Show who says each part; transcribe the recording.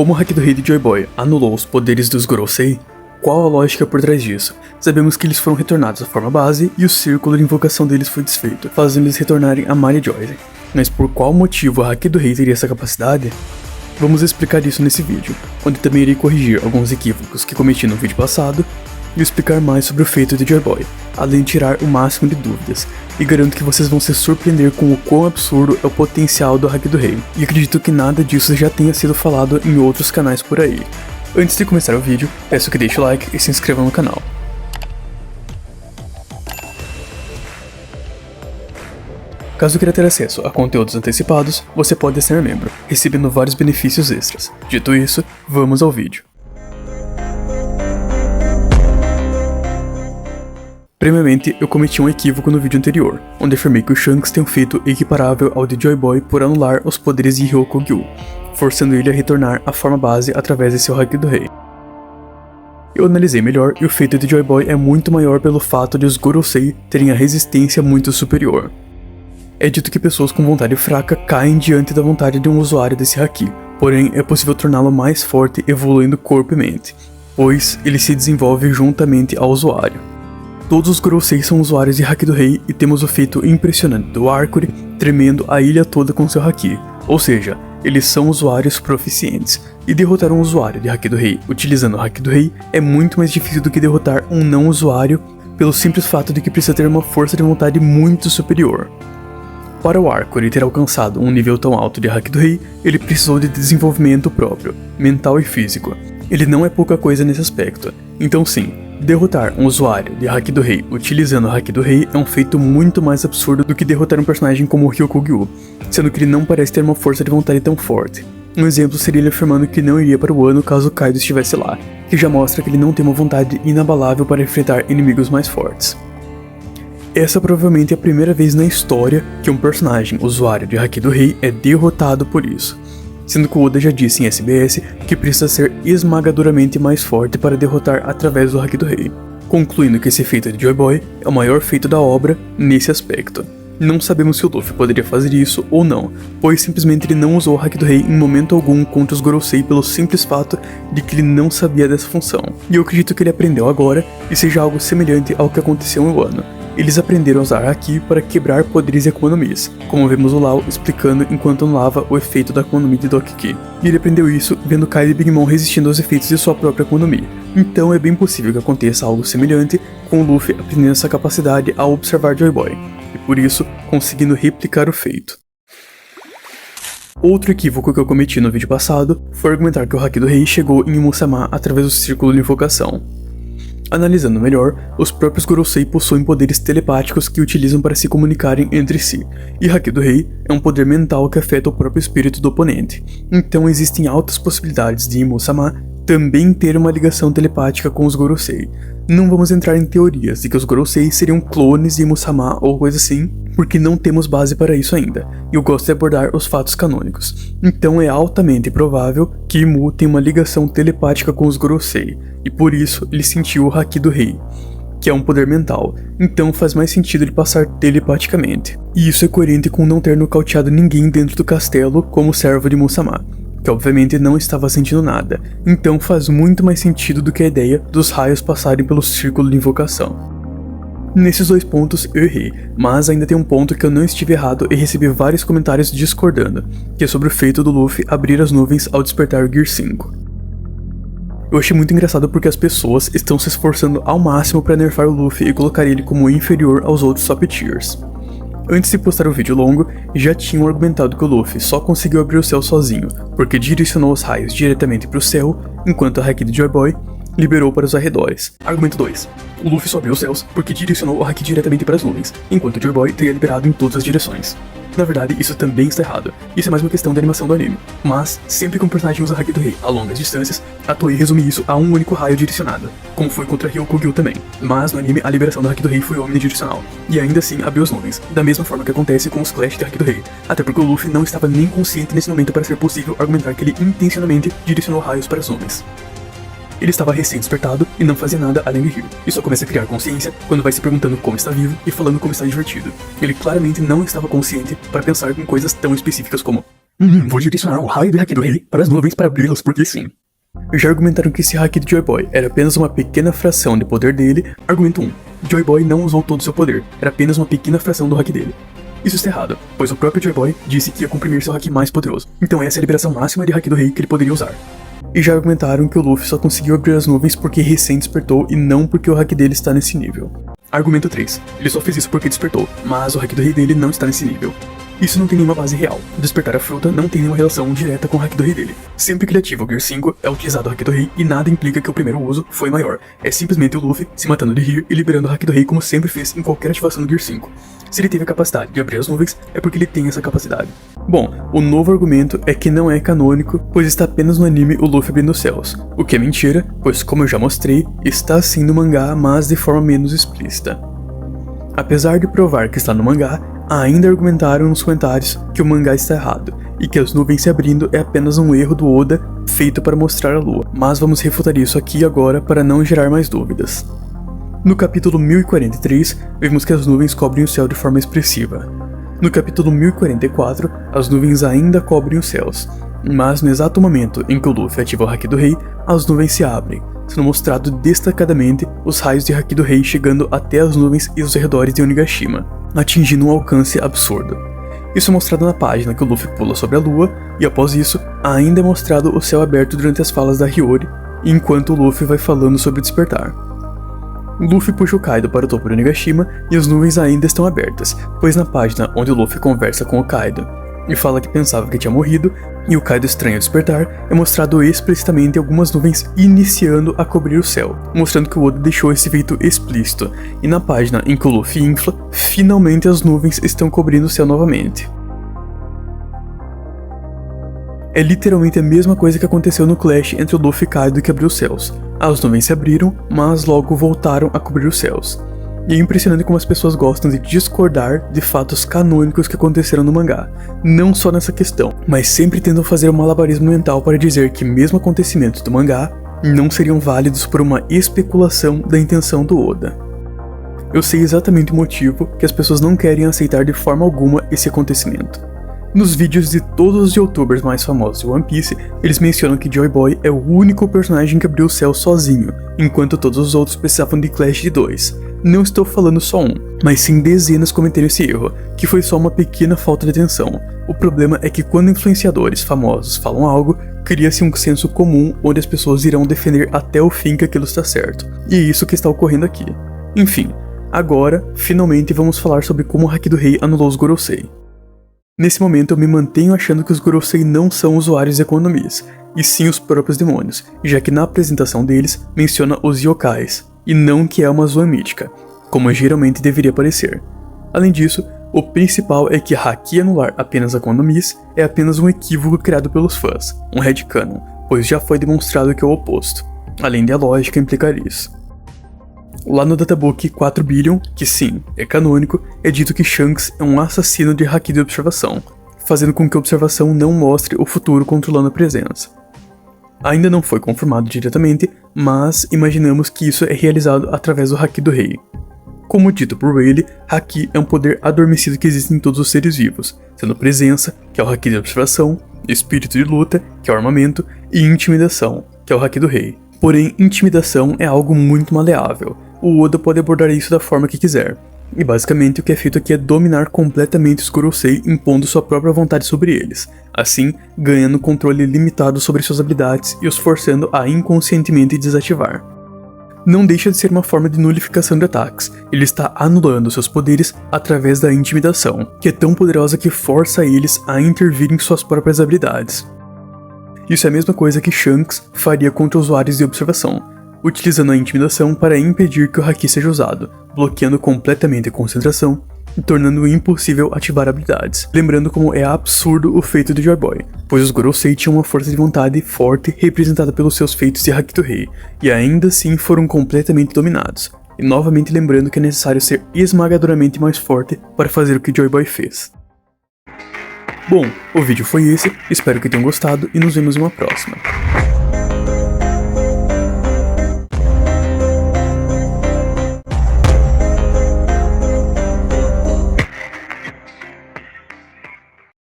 Speaker 1: Como o Haki do Rei de Joy Boy anulou os poderes dos Gorosei, qual a lógica por trás disso? Sabemos que eles foram retornados à forma base e o círculo de invocação deles foi desfeito, fazendo eles retornarem a Mary Joy. Mas por qual motivo o Haki do Rei teria essa capacidade? Vamos explicar isso nesse vídeo, onde também irei corrigir alguns equívocos que cometi no vídeo passado e explicar mais sobre o feito de Joy Boy, além de tirar o máximo de dúvidas, e garanto que vocês vão se surpreender com o quão absurdo é o potencial do Haki do Rei, e acredito que nada disso já tenha sido falado em outros canais por aí. Antes de começar o vídeo, peço que deixe o like e se inscreva no canal. Caso queira ter acesso a conteúdos antecipados, você pode ser membro, recebendo vários benefícios extras. Dito isso, vamos ao vídeo. Previamente, eu cometi um equívoco no vídeo anterior, onde afirmei que o Shanks tem um feito equiparável ao de Joy Boy por anular os poderes de Ryokugyu, forçando ele a retornar à forma base através de seu Haki do Rei. Eu analisei melhor e o feito de Joy Boy é muito maior pelo fato de os Gorosei terem a resistência muito superior. É dito que pessoas com vontade fraca caem diante da vontade de um usuário desse Haki, porém é possível torná-lo mais forte evoluindo corpo e mente, pois ele se desenvolve juntamente ao usuário. Todos os Gorosei são usuários de Haki do Rei e temos o feito impressionante do Arcuri tremendo a ilha toda com seu Haki, ou seja, eles são usuários proficientes, e derrotar um usuário de Haki do Rei utilizando o Haki do Rei é muito mais difícil do que derrotar um não usuário pelo simples fato de que precisa ter uma força de vontade muito superior. Para o Arcuri ter alcançado um nível tão alto de Haki do Rei, ele precisou de desenvolvimento próprio, mental e físico. Ele não é pouca coisa nesse aspecto, então sim, derrotar um usuário de Haki do Rei utilizando o Haki do Rei é um feito muito mais absurdo do que derrotar um personagem como o Ryokugyu, sendo que ele não parece ter uma força de vontade tão forte. Um exemplo seria ele afirmando que não iria para o ano caso Kaido estivesse lá, que já mostra que ele não tem uma vontade inabalável para enfrentar inimigos mais fortes. Essa provavelmente é a primeira vez na história que um personagem usuário de Haki do Rei é derrotado por isso, sendo que o Oda já disse em SBS que precisa ser esmagadoramente mais forte para derrotar através do Haki do Rei, concluindo que esse feito de Joy Boy é o maior feito da obra nesse aspecto. Não sabemos se o Luffy poderia fazer isso ou não, pois simplesmente ele não usou o Haki do Rei em momento algum contra os Gorosei pelo simples fato de que ele não sabia dessa função, e eu acredito que ele aprendeu agora e seja algo semelhante ao que aconteceu em Wano. Eles aprenderam a usar Haki para quebrar poderes e Akuma no Mis, como vemos o Lau explicando enquanto anulava o efeito da Akuma no Mi de Doki. E ele aprendeu isso vendo Kaido e Big Mom resistindo aos efeitos de sua própria Akuma no Mi. Então é bem possível que aconteça algo semelhante com o Luffy aprendendo essa capacidade ao observar Joy Boy, e por isso conseguindo replicar o feito. Outro equívoco que eu cometi no vídeo passado foi argumentar que o Haki do Rei chegou em Imu-sama através do círculo de invocação. Analisando melhor, os próprios Gorosei possuem poderes telepáticos que utilizam para se comunicarem entre si, e Haki do Rei é um poder mental que afeta o próprio espírito do oponente, então existem altas possibilidades de Imu-sama também ter uma ligação telepática com os Gorosei. Não vamos entrar em teorias de que os Gorosei seriam clones de Imu-sama ou coisa assim, porque não temos base para isso ainda, e eu gosto de abordar os fatos canônicos. Então é altamente provável que Imu tenha uma ligação telepática com os Gorosei, e por isso ele sentiu o Haki do Rei, que é um poder mental, então faz mais sentido ele passar telepaticamente. E isso é coerente com não ter nocauteado ninguém dentro do castelo como servo de Imu-sama, que obviamente não estava sentindo nada, então faz muito mais sentido do que a ideia dos raios passarem pelo círculo de invocação. Nesses dois pontos eu errei, mas ainda tem um ponto que eu não estive errado e recebi vários comentários discordando, que é sobre o feito do Luffy abrir as nuvens ao despertar o Gear 5. Eu achei muito engraçado porque as pessoas estão se esforçando ao máximo para nerfar o Luffy e colocar ele como inferior aos outros top tiers. Antes de postar o vídeo longo, já tinham argumentado que o Luffy só conseguiu abrir o céu sozinho, porque direcionou os raios diretamente para o céu, enquanto a Haki de Joy Boy liberou para os arredores. Argumento 2. O Luffy só abriu os céus porque direcionou o Haki diretamente para as nuvens, enquanto o Joy Boy teria liberado em todas as direções. Na verdade, isso também está errado. Isso é mais uma questão da animação do anime. Mas, sempre que um personagem usa Haki do Rei a longas distâncias, a Toei resume isso a um único raio direcionado, como foi contra Ryokugyu também. Mas no anime, a liberação do Haki do Rei foi omnidirecional, e ainda assim abriu as nuvens, da mesma forma que acontece com os Clash de Haki do Rei, até porque o Luffy não estava nem consciente nesse momento para ser possível argumentar que ele intencionalmente direcionou raios para as nuvens. Ele estava recém-despertado e não fazia nada além de rir, e só começa a criar consciência quando vai se perguntando como está vivo e falando como está divertido. Ele claramente não estava consciente para pensar em coisas tão específicas como:
Speaker 2: Vou direcionar o raio do haki do rei para as nuvens para abri-las porque sim.
Speaker 1: Já argumentaram que esse haki de Joy Boy era apenas uma pequena fração do poder dele. Argumento 1. Joy Boy não usou todo o seu poder, era apenas uma pequena fração do haki dele. Isso está errado, pois o próprio Joy Boy disse que ia comprimir seu haki mais poderoso, então essa é a liberação máxima de haki do rei que ele poderia usar. E já argumentaram que o Luffy só conseguiu abrir as nuvens porque recém despertou e não porque o haki dele está nesse nível. Argumento 3. Ele só fez isso porque despertou, mas o haki do rei dele não está nesse nível. Isso não tem nenhuma base real. Despertar a fruta não tem nenhuma relação direta com o haki do rei dele. Sempre que ele ativa o Gear 5, é utilizado o haki do rei e nada implica que o primeiro uso foi maior. É simplesmente o Luffy se matando de rir e liberando o haki do rei como sempre fez em qualquer ativação do Gear 5. Se ele teve a capacidade de abrir as nuvens, é porque ele tem essa capacidade. Bom, o novo argumento é que não é canônico, pois está apenas no anime o Luffy abrindo os céus. O que é mentira, pois como eu já mostrei, está sim no mangá, mas de forma menos explícita. Apesar de provar que está no mangá, ainda argumentaram nos comentários que o mangá está errado, e que as nuvens se abrindo é apenas um erro do Oda feito para mostrar a lua, mas vamos refutar isso aqui e agora para não gerar mais dúvidas. No capítulo 1043, vemos que as nuvens cobrem o céu de forma expressiva. No capítulo 1044, as nuvens ainda cobrem os céus, mas no exato momento em que o Luffy ativa o haki do rei, as nuvens se abrem, sendo mostrado destacadamente os raios de haki do rei chegando até as nuvens e os arredores de Onigashima, atingindo um alcance absurdo. Isso é mostrado na página que o Luffy pula sobre a lua, e após isso, ainda é mostrado o céu aberto durante as falas da Hiyori, enquanto o Luffy vai falando sobre o despertar. Luffy puxa o Kaido para o topo de Onigashima e as nuvens ainda estão abertas, pois na página onde o Luffy conversa com o Kaido e fala que pensava que tinha morrido, e o Kaido estranha o despertar, é mostrado explicitamente algumas nuvens iniciando a cobrir o céu, mostrando que o Oda deixou esse feito explícito, e na página em que o Luffy infla, finalmente as nuvens estão cobrindo o céu novamente. É literalmente a mesma coisa que aconteceu no Clash entre o Luffy e Kaido que abriu os céus. As nuvens se abriram, mas logo voltaram a cobrir os céus. E é impressionante como as pessoas gostam de discordar de fatos canônicos que aconteceram no mangá, não só nessa questão, mas sempre tentam fazer um malabarismo mental para dizer que mesmo acontecimentos do mangá não seriam válidos por uma especulação da intenção do Oda. Eu sei exatamente o motivo que as pessoas não querem aceitar de forma alguma esse acontecimento. Nos vídeos de todos os youtubers mais famosos de One Piece, eles mencionam que Joy Boy é o único personagem que abriu o céu sozinho, enquanto todos os outros precisavam de Clash de 2. Não estou falando só um, mas sim dezenas cometeram esse erro, que foi só uma pequena falta de atenção. O problema é que quando influenciadores famosos falam algo, cria-se um senso comum onde as pessoas irão defender até o fim que aquilo está certo. E é isso que está ocorrendo aqui. Enfim, agora, finalmente vamos falar sobre como o Haki do Rei anulou os Gorosei. Nesse momento eu me mantenho achando que os Gorosei não são usuários de Akuma no Mis, e sim os próprios demônios, já que na apresentação deles menciona os yokais, e não que é uma zoa mítica, como geralmente deveria parecer. Além disso, o principal é que Haki anular apenas Akuma no Mis é apenas um equívoco criado pelos fãs, um headcanon, pois já foi demonstrado que é o oposto, além de a lógica implicar isso. Lá no databook 4 Billion, que sim, é canônico, é dito que Shanks é um assassino de Haki de observação, fazendo com que a observação não mostre o futuro controlando a presença. Ainda não foi confirmado diretamente, mas imaginamos que isso é realizado através do Haki do Rei. Como dito por Rayleigh, Haki é um poder adormecido que existe em todos os seres vivos, sendo presença, que é o Haki de observação, espírito de luta, que é o armamento, e intimidação, que é o Haki do Rei. Porém, intimidação é algo muito maleável. O Oda pode abordar isso da forma que quiser. E basicamente o que é feito aqui é dominar completamente os Gorosei, impondo sua própria vontade sobre eles, assim ganhando controle limitado sobre suas habilidades e os forçando a inconscientemente desativar. Não deixa de ser uma forma de nulificação de ataques, ele está anulando seus poderes através da intimidação, que é tão poderosa que força eles a intervir em suas próprias habilidades. Isso é a mesma coisa que Shanks faria contra usuários de observação, utilizando a intimidação para impedir que o Haki seja usado, bloqueando completamente a concentração e tornando impossível ativar habilidades. Lembrando como é absurdo o feito de Joy Boy, pois os Gorosei tinham uma força de vontade forte representada pelos seus feitos de Haki do Rei, e ainda assim foram completamente dominados. E novamente lembrando que é necessário ser esmagadoramente mais forte para fazer o que Joy Boy fez. Bom, o vídeo foi esse, espero que tenham gostado e nos vemos em uma próxima.